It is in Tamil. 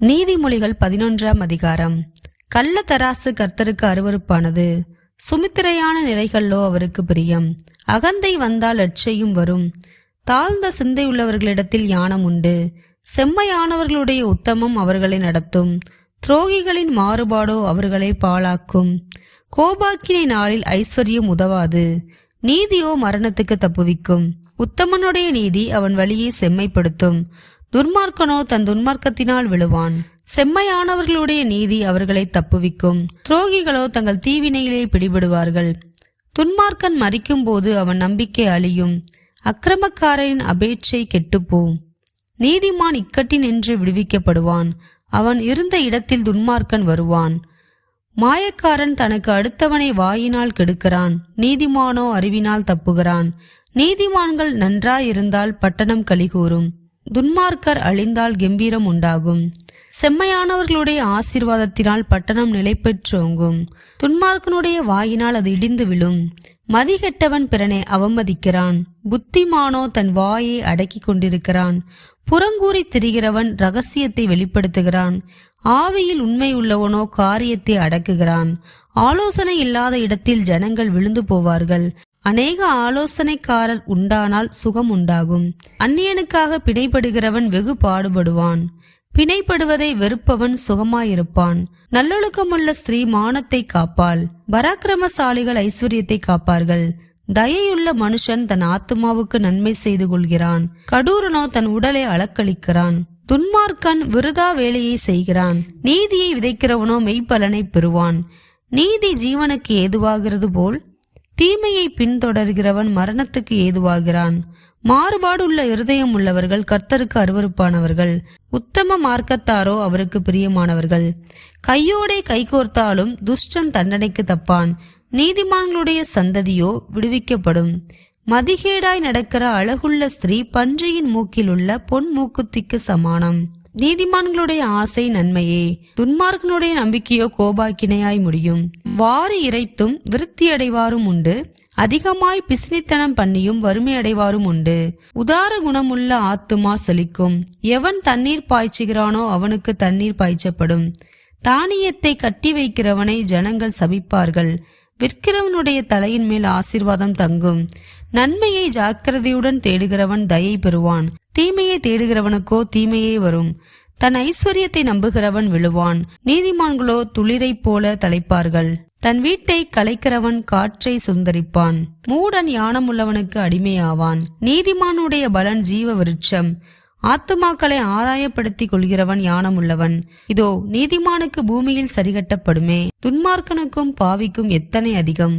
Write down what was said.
நீதிமொழிகள் 11ஆம் அதிகாரம். கள்ள தராசு கர்த்தருக்கு அருவருப்பானது, சுமித்திரையான நிலைகளோ அவருக்கு பிரியம். அகந்தை வந்தால் லட்சையும் வரும். தாழ்ந்த சிந்தையுள்ளவர்களிடத்தில் ஞானம் உண்டு. செம்மையானவர்களுடைய உத்தமம் அவர்களை நடத்தும். துரோகிகளின் மாறுபாடோ அவர்களை பாழாக்கும். கோபாக்கினை நாளில் ஐஸ்வர்யம் உதவாது, நீதியோ மரணத்துக்கு தப்புவிக்கும். உத்தமனுடைய நீதி அவன் வழியை செம்மைப்படுத்தும். துன்மார்க்கனோ தன் துன்மார்க்கத்தினால் விழுவான். செம்மையானவர்களுடைய நீதி அவர்களை தப்புவிக்கும். துரோகிகளோ தங்கள் தீவினையிலே பிடிபடுவார்கள். துன்மார்க்கன் மரிக்கும் போது அவன் நம்பிக்கை அழியும். அக்கிரமக்காரரின் அபேட்சை கெட்டுப்போம். நீதிமான் இக்கட்டின் என்று விடுவிக்கப்படுவான். அவன் இருந்த இடத்தில் துன்மார்க்கன் வருவான். மாயக்காரன் தனக்கு அடுத்தவனை வாயினால் கெடுக்கிறான். நீதிமானோ அறிவினால் தப்புகிறான். நீதிமான்கள் நன்றாயிருந்தால் பட்டணம் கலிகூரும். துன்மார்க்கர் அழிந்தால் கெம்பீரம் உண்டாகும். செம்மையானவர்களுடைய ஆசீர்வாதத்தினால் பட்டணம் நிலை பெற்றோங்கும். துன்மார்க்கனுடைய வாயினால் அது இடிந்து விழும். மதிகெட்டவன் பிறனை அவமதிக்கிறான். புத்திமானோ தன் வாயை அடக்கி கொண்டிருக்கிறான். புறங்கூறி திரிகிறவன் இரகசியத்தை வெளிப்படுத்துகிறான். ஆவியில் உண்மையுள்ளவனோ காரியத்தை அடக்குகிறான். ஆலோசனை இல்லாத இடத்தில் ஜனங்கள் விழுந்து போவார்கள். அநேக ஆலோசனைக்காரர் உண்டானால் சுகம் உண்டாகும். அந்நியனுக்காக பிணைப்படுகிறவன் வெகு பாடுபடுவான். பிணைப்படுவதை வெறுப்பவன் சுகமாயிருப்பான். நல்லொழுக்கமுள்ள ஸ்திரீ மானத்தை காப்பாள். பராக்கிரமசாலிகள் ஐஸ்வர்யத்தை காப்பார்கள். தயையுள்ள மனுஷன் தன் ஆத்துமாவுக்கு நன்மை செய்து கொள்கிறான். கடூரனோ தன் உடலை அளக்களிக்கிறான். துன்மார்க்கன் விருதா வேலையை செய்கிறான். நீதியை விதைக்கிறவனோ மெய்ப்பலனை பெறுவான். நீதி ஜீவனுக்கு ஏதுவாகிறது போல் தீமையை பின்தொடர்கிறவன் மரணத்துக்கு ஏதுவாகிறான். மாறுபாடு உள்ள இருதயம் உள்ளவர்கள் கர்த்தருக்கு அருவருப்பானவர்கள். உத்தம மார்க்கத்தாரோ அவருக்கு பிரியமானவர்கள். கையோடே கைகோர்த்தாலும் துஷ்டன் தண்டனைக்கு தப்பான். நீதிமான்களுடைய சந்ததியோ விடுவிக்கப்படும். மதிகேடாய் நடக்கிற அழகுள்ள ஸ்திரீ பன்றியின் மூக்கில் உள்ள பொன் மூக்குத்திக்கு சமானம். நீதிமான்களுடைய ஆசை நன்மையே, துன்மார்க்கனுடைய நம்பிக்கையோ கோபாக்கினையாய் முடியும். வாரி இறைத்தும் விருத்தி அடைவாரும் உண்டு. அதிகமாய் பிசினித்தனம் பண்ணியும் வறுமை அடைவாரும் உண்டு. உதார குணமுள்ள ஆத்துமா செழிக்கும். எவன் தண்ணீர் பாய்ச்சுகிறானோ அவனுக்கு தண்ணீர் பாய்ச்சப்படும். தானியத்தை கட்டி வைக்கிறவனை ஜனங்கள் சபிப்பார்கள். விற்கிறவனுடைய தலையின் மேல் ஆசீர்வாதம் தங்கும். நன்மையை ஜாக்கிரதையுடன் தேடுகிறவன் தயை பெறுவான். தீமையை தேடுகிறவனுக்கோ தீமையே வரும். தன் ஐஸ்வர்யத்தை நம்புகிறவன் விழுவான். நீதிமான்களோ துளிரை போல தலைப்பார்கள். தன் வீட்டை கலைக்கிறவன் காற்றை சுந்தரிப்பான். மூடன் ஞானமுள்ளவனுக்கு அடிமையாவான். நீதிமானுடைய பலன் ஜீவ விருட்சம். ஆத்துமாக்களை ஆதாயப்படுத்திக் கொள்கிறவன் ஞானமுள்ளவன். இதோ நீதிமானுக்கு பூமியில் சரிகட்டப்படுமே. துன்மார்க்கனுக்கும் பாவிக்கும் எத்தனை அதிகம்.